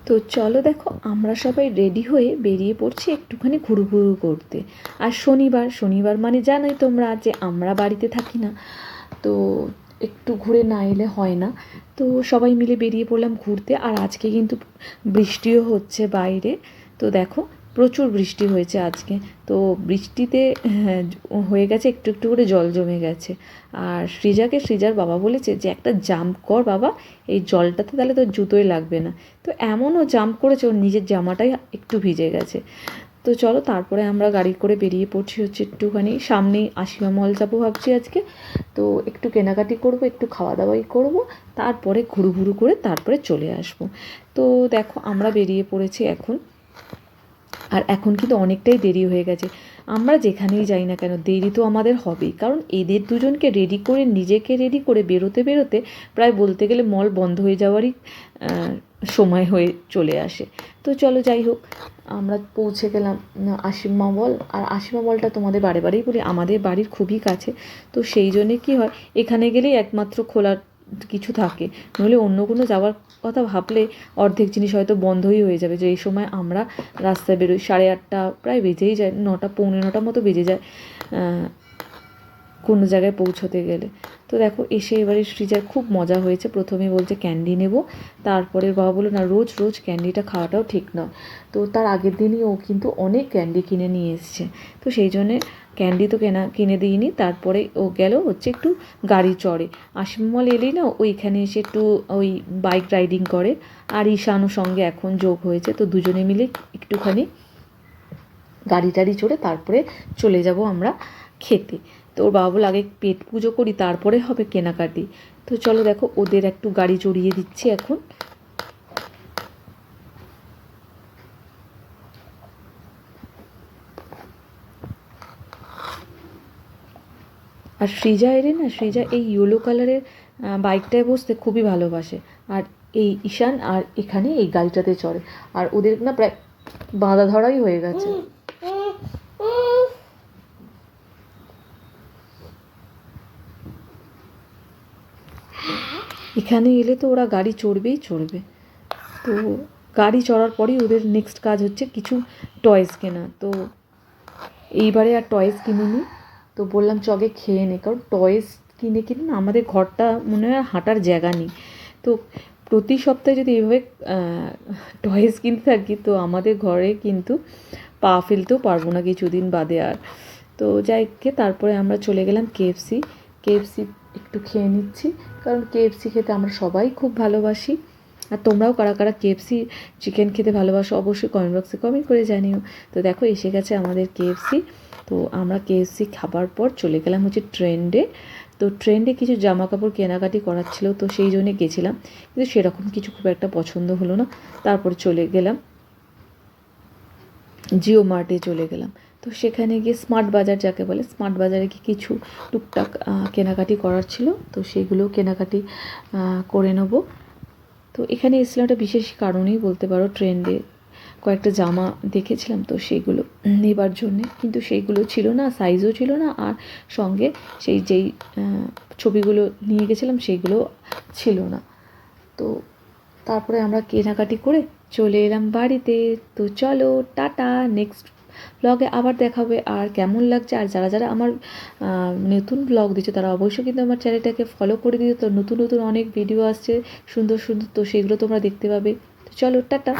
তো চলো দেখো আমরা সবাই রেডি হয়ে বেরিয়ে পড়ছি একটুখানি ঘুরু করতে। আর শনিবার মানে জানোই তোমরা যে আমরা বাড়িতে থাকি না, তো একটু ঘুরে না এলে হয় না। তো সবাই মিলে বেরিয়ে পড়লাম ঘুরতে। আর আজকে কিন্তু বৃষ্টিও হচ্ছে বাইরে। তো দেখো প্রচুর বৃষ্টি হয়েছে আজকে। তো বৃষ্টিতে হ্যাঁ, হয়ে গেছে একটু একটু করে জল জমে গেছে। আর সৃজার বাবা বলেছে যে একটা জাম্প কর বাবা, এই জলটাতে তাহলে তোর জুতোই লাগবে না। তো এমনও জাম্প করেছে, ওর নিজের জামাটাই একটু ভিজে গেছে। তো চলো তারপরে আমরা গাড়ি করে বেরিয়ে পড়ছি হচ্ছে একটুখানি সামনেই আশিমা মল যাবো ভাবছি আজকে। তো একটু কেনাকাটি করব, একটু খাওয়া দাওয়াই করব, তারপরে ঘুরু করে তারপরে চলে আসব। তো দেখো আমরা বেরিয়ে পড়েছি এখন। আর এখন কিন্তু অনেকটাই দেরি হয়ে গেছে। আমরা যেখানেই যাই না কেন দেরি তো আমাদের হবেই, কারণ এদের দুজনকে রেডি করে নিজেকে রেডি করে বেরোতে প্রায় বলতে গেলে মল বন্ধ হয়ে যাওয়ারই সময় হয়ে চলে আসে। তো চলো যাই হোক, আমরা পৌঁছে গেলাম আশিমা মল। আর আশিমা মলটা তোমাদের বারেই বলি আমাদের বাড়ির খুবই কাছে। তো সেই জন্যে কী হয়, এখানে গেলেই একমাত্র খোলা কিছু থাকে, নইলে অন্য কোনো যাওয়ার কথা ভাবলে অর্ধেক জিনিস হয়তো বন্ধই হয়ে যাবে। যে এই সময় আমরা রাস্তায় বেরোই 8:30 প্রায় বেজেই যায়, 9টা পৌনে 9টার মতো বেজে যায় কোনো জায়গায় পৌঁছতে গেলে। তো দেখো এসে এবারে সৃজার খুব মজা হয়েছে। প্রথমে বলছে ক্যান্ডি নেব, তারপরে বাবা বললো না রোজ ক্যান্ডিটা খাওয়াটাও ঠিক নয়। তো তার আগের দিনই ও কিন্তু অনেক ক্যান্ডি কিনে নিয়ে এসছে। তো সেই জন্যে ক্যান্ডি তো কিনে দিইনি। তারপরে ও গেল হচ্ছে একটু গাড়ি চড়ে। আশিম মল এলেই না ওইখানে এসে একটু ওই বাইক রাইডিং করে। আর ঈশানও সঙ্গে এখন যোগ হয়েছে। তো দুজনে মিলে একটুখানি গাড়ি টাড়ি চড়ে তারপরে চলে যাব আমরা খেতে। তো ওর বাবা বলে আগে পেট পুজো করি তারপরে হবে কেনাকাটি। তো চলো দেখো ওদের একটু গাড়ি চড়িয়ে দিচ্ছি এখন। আর সৃজা এলে না, সৃজা এই ইয়েলো কালারের বাইকটায় বসতে খুবই ভালোবাসে। আর এই ঈশান আর এখানে এই গাড়িটাতে চড়ে। আর ওদের না প্রায় বাঁধা ধরাই হয়ে গেছে। এখানে এলে তো ওরা গাড়ি চড়বে। তো গাড়ি চড়ার পরেই ওদের নেক্সট কাজ হচ্ছে কিছু টয়েস কেনা। তো এইবারে আর টয়েস কিনিনি। তো বললাম চগে খেয়ে নে, কারণ টয়েস কিনে না আমাদের ঘরটা মনে হয় হাঁটার জায়গা নেই। তো প্রতি সপ্তাহে যদি এইভাবে টয়েস কিনতে থাকি তো আমাদের ঘরে কিন্তু পা ফেলতেও পারবো না কিছুদিন বাদে আর। তো যাইকে তারপরে আমরা চলে গেলাম কেএফসি একটু খেয়ে নিচ্ছি, কারণ কেএফসি খেতে আমরা সবাই খুব ভালোবাসি। আর তোমরাও কারা কারা কেএফসি চিকেন খেতে ভালোবাসো অবশ্যই কমেন্ট বক্সে কমেন্ট করে জানিও। তো দেখো এসে গেছে আমাদের কেএফসি। তো আমরা কেএফসি খাবার পর চলে গেলাম হচ্ছে ট্রেন্ডে। তো ট্রেন্ডে কিছু জামা কাপড় কেনাকাটি করার ছিল, তো সেই জন্যে গেছিলাম, কিন্তু সেরকম কিছু খুব একটা পছন্দ হলো না। তারপরে চলে গেলাম জিও মার্টে চলে গেলাম। তো সেখানে গিয়ে স্মার্ট বাজার যাকে বলে, স্মার্ট বাজারে গিয়ে কিছু টুকটাক কেনাকাটি করার ছিল, তো সেগুলো কেনাকাটি করে নেবো। তো এখানে এসেছিলাম একটা বিশেষ কারণেই বলতে পারো, ট্রেন্ডে কয়েকটা জামা দেখেছিলাম তো সেইগুলো নেবার জন্যে, কিন্তু সেইগুলো ছিল না, সাইজও ছিল না, আর সঙ্গে যেই ছবিগুলো নিয়ে গেছিলাম সেইগুলো ছিল না। তো তারপরে আমরা কেনাকাটি করে চলে এলাম বাড়িতে। তো চলো টাটা, নেক্সট ব্লগে আবার দেখাবে। আর কেমন লাগছে, আর যারা আমার নতুন ব্লগ দিচ্ছে তারা অবশ্যই কিন্তু আমার চ্যানেলটাকে ফলো করে দিও। তো নতুন অনেক ভিডিও আসছে সুন্দর, তো সেগুলো তোমরা দেখতে পাবে। তো চলো টাটা।